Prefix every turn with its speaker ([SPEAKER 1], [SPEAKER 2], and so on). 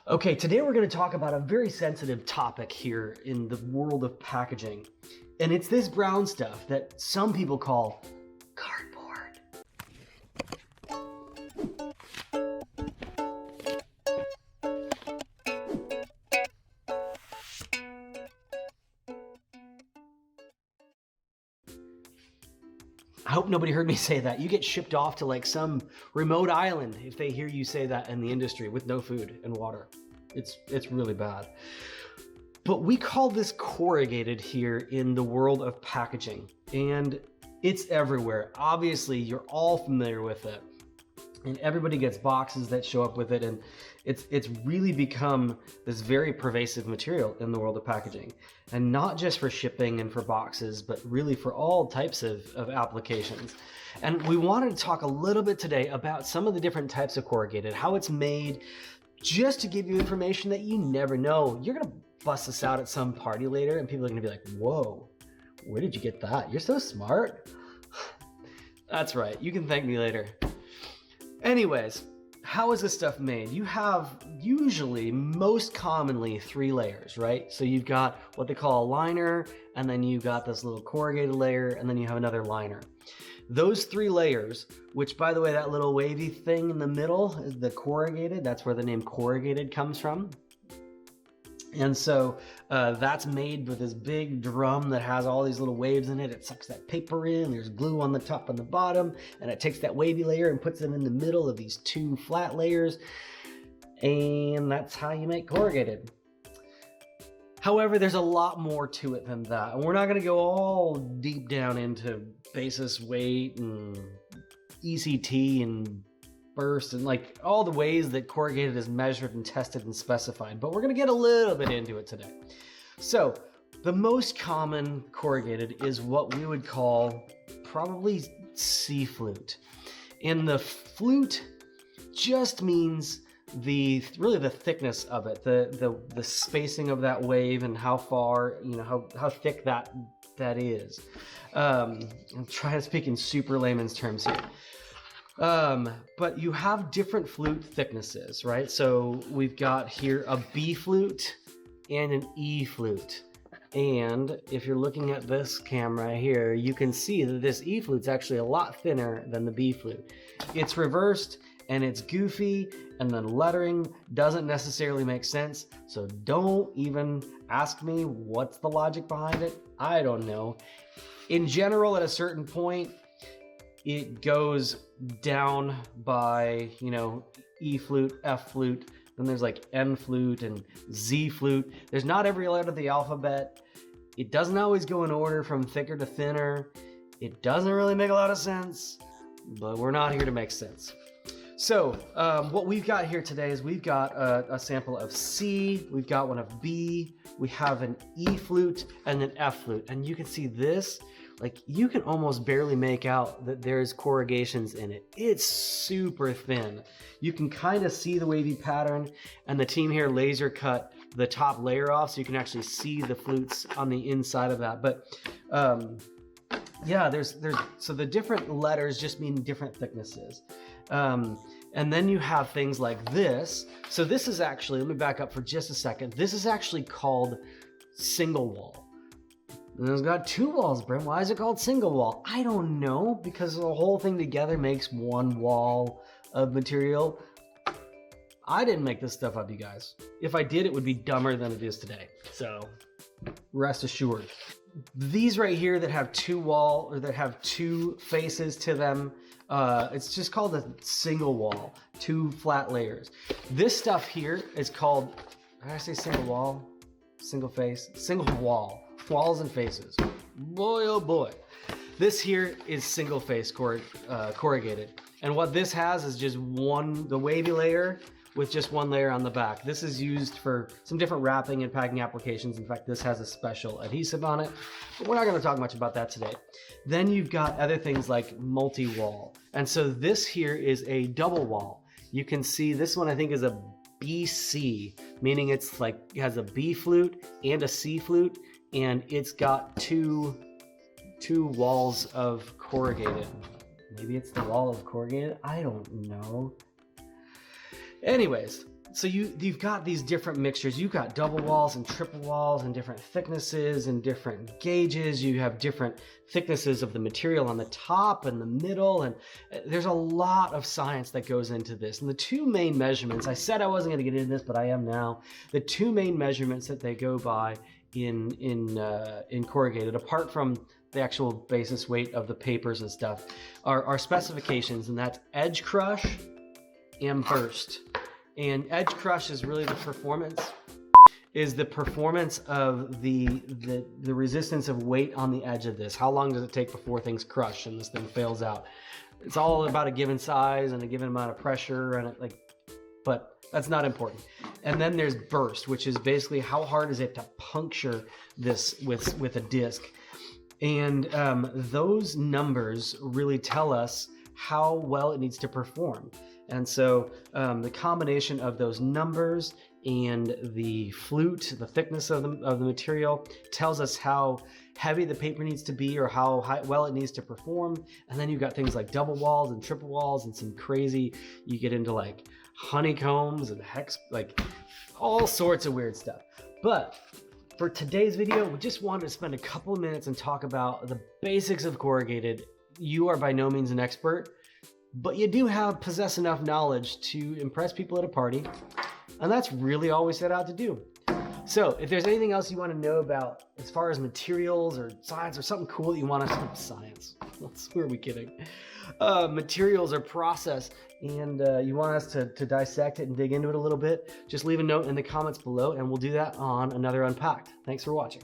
[SPEAKER 1] Okay, today we're going to talk about a very sensitive topic here in the world of packaging. And it's this brown stuff that some people call cardboard. I hope nobody heard me say that. You get shipped off to like some remote island if they hear you say that in the industry with no food and water. It's really bad. But we call this corrugated here in the world of packaging, and it's everywhere. Obviously, you're all familiar with it, and everybody gets boxes that show up with it, and it's really become this very pervasive material in the world of packaging, and not just for shipping and for boxes, but really for all types of applications. And we wanted to talk a little bit today about some of the different types of corrugated, how it's made, just to give you information that you never know. You're gonna bust this out at some party later and people are gonna be like, whoa, where did you get that? You're so smart. That's right, you can thank me later. Anyways, how is this stuff made? You have usually, most commonly, 3 layers, right? So you've got what they call a liner, and then you've got this little corrugated layer, and then you have another liner. Those 3 layers, which by the way, that little wavy thing in the middle is the corrugated. That's where the name corrugated comes from. And so that's made with this big drum that has all these little waves in it. It sucks that paper in, there's glue on the top and the bottom, and it takes that wavy layer and puts it in the middle of these 2 flat layers. And that's how you make corrugated. However, there's a lot more to it than that. And we're not gonna go all deep down into basis weight and ECT and burst and like all the ways that corrugated is measured and tested and specified, but we're gonna get a little bit into it today. So the most common corrugated is what we would call probably sea flute. And the flute just means really the thickness of it, the spacing of that wave and how far, how thick that is. I'm trying to speak in super layman's terms here. But you have different flute thicknesses, right? So we've got here a B flute and an E flute. And if you're looking at this camera here, you can see that this E flute's actually a lot thinner than the B flute. It's reversed and it's goofy, and the lettering doesn't necessarily make sense. So don't even ask me what's the logic behind it. I don't know. In general, at a certain point, it goes down by, E flute, F flute, then there's like N flute and Z flute. There's not every letter of the alphabet. It doesn't always go in order from thicker to thinner. It doesn't really make a lot of sense, but we're not here to make sense. So what we've got here today is we've got a sample of C, we've got one of B, we have an E flute and an F flute. And you can see this, like you can almost barely make out that there's corrugations in it. It's super thin. You can kind of see the wavy pattern, and the team here laser cut the top layer off so you can actually see the flutes on the inside of that. But yeah, so the different letters just mean different thicknesses. And then you have things like this. So this is actually, let me back up for just a second. This is actually called single wall. And it's got 2 walls, Brent. Why is it called single wall? I don't know, because the whole thing together makes 1 wall of material. I didn't make this stuff up, you guys. If I did, it would be dumber than it is today. So rest assured. These right here that have 2 faces to them, it's just called a single wall, 2 flat layers. This stuff here is called, did I say single wall? Single face? Single wall. Walls and faces. Boy, oh boy. This here is single face corrugated. And what this has is just the wavy layer with just 1 layer on the back. This is used for some different wrapping and packing applications. In fact, this has a special adhesive on it, but we're not gonna talk much about that today. Then you've got other things like multi-wall. And so this here is a double wall. You can see this one I think is a BC, meaning it's like, it has a B flute and a C flute, and it's got two walls of corrugated. Maybe it's the wall of corrugated, I don't know. Anyways, So you've got these different mixtures. You've got double walls and triple walls and different thicknesses and different gauges. You have different thicknesses of the material on the top and the middle, and there's a lot of science that goes into this. And the two main measurements, I said I wasn't going to get into this, but I am now. The two main measurements that they go by in corrugated, apart from the actual basis weight of the papers and stuff, are specifications, and that's edge crush and burst. And edge crush is really the performance of the resistance of weight on the edge of this. How long does it take before things crush and this thing fails out? It's all about a given size and a given amount of pressure, and but that's not important. And then there's burst, which is basically how hard is it to puncture this with a disc. And those numbers really tell us how well it needs to perform. And so the combination of those numbers and the flute, the thickness of the material, tells us how heavy the paper needs to be or how well it needs to perform. And then you've got things like double walls and triple walls and some crazy, you get into like honeycombs and hex, like all sorts of weird stuff. But for today's video, we just wanted to spend a couple of minutes and talk about the basics of corrugated. You are by no means an expert, but you do possess enough knowledge to impress people at a party, and that's really all we set out to do. So if there's anything else you want to know about as far as materials or science or something cool that you want to science, who are we kidding? Materials or process, and you want us to dissect it and dig into it a little bit, just leave a note in the comments below, and we'll do that on another Unpacked. Thanks for watching.